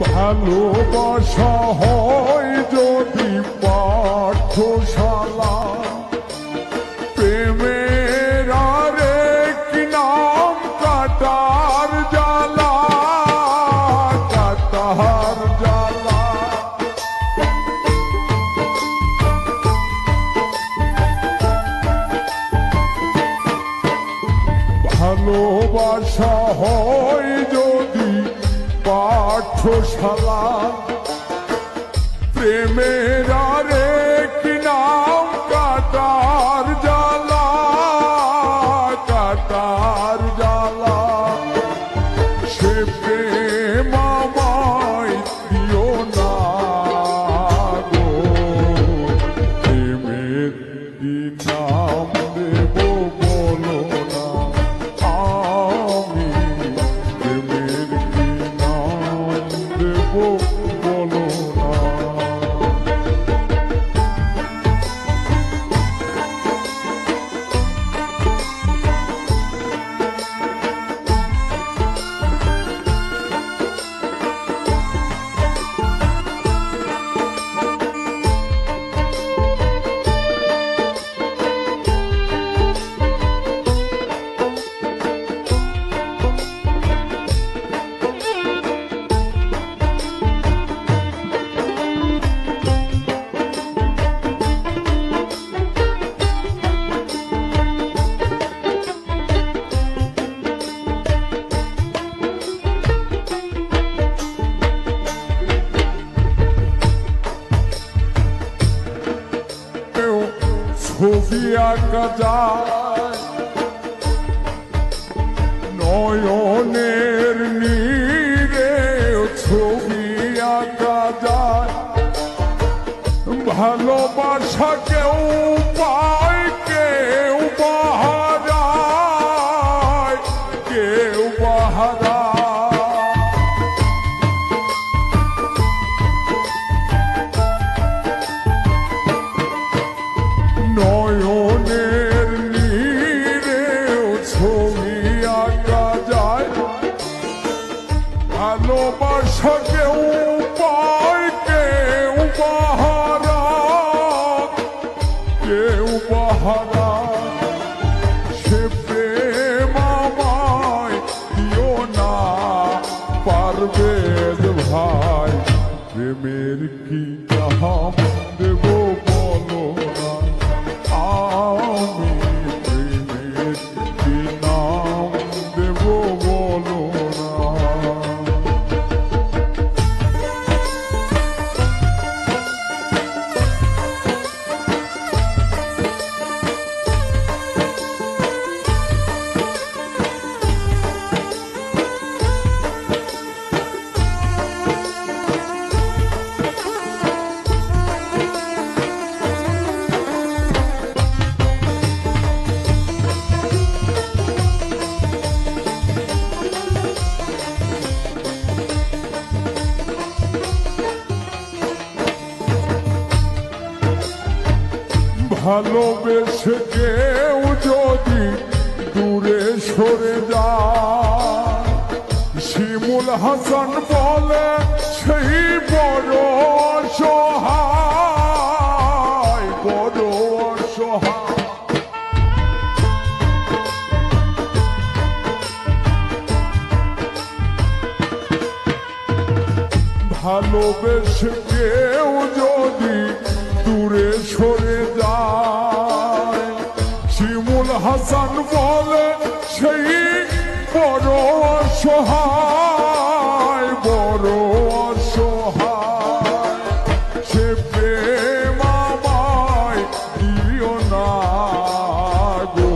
ভালোবাসা হয় যদি পাঠশালা, প্রেমের আরেক নাম কাটার জ্বালা, কাটার জ্বালা। ভালোবাসা হয় যদি পাঠশালা, প্রেমের আরেক নাম কাটার জ্বালা, কাটার জ্বালা। সে প্রেম আমায় দিও না গো, প্রেমের কি নাম দেব বলো না, আমি প্রেমের কি নাম দেব বলো না। ছবি আঁকা যায় নয়নের নীরে, ছবি আঁকা যায়। ভালোবাসা কেউ পায় কেউ বাহারায়, কেউ বাহারায়। নয়নের নীরেও ছবি আঁকা যায়। ভালোবাসা কেউ পায় কেউ বাহারা, কেউ বাহারা। সে প্রেম আমায় দিও না পারভেজ ভাই, প্রেমের কি নাম দেব বলো না, আমি প্রেমের কি নাম দেব বলো না। ভালোবেসে কেউ যদি দূরে সরে যায়, শিমুল হাসান বলে সেই বড় অসহায়, বড় অসহায়। ভালোবেসে কেউ যদি দূরে সরে যায়, শিমুল হাসান বলে সেই বড় অসহায়, বড় অসহায়। সে প্রেম আমায় দিও না গো,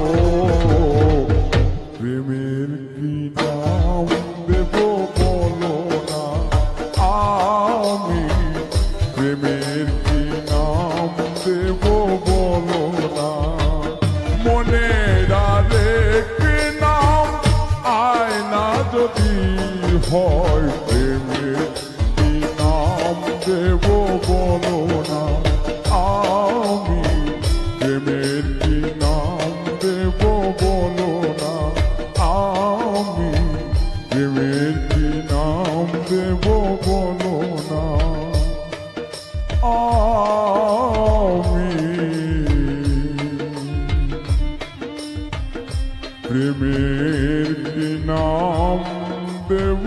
প্রেমের কি নাম দেব বলো না, আমি প্রেমের কি নাম দেব বলো না। মনের আরেক নাম আয়না যদি হয়, প্রেমের কি নাম দেব বলো না, আমি প্রেমের কি নাম দেব বলো না, আমি প্রেমের কি নাম দেব বলো না আমি প্রেমের কি নাম দেব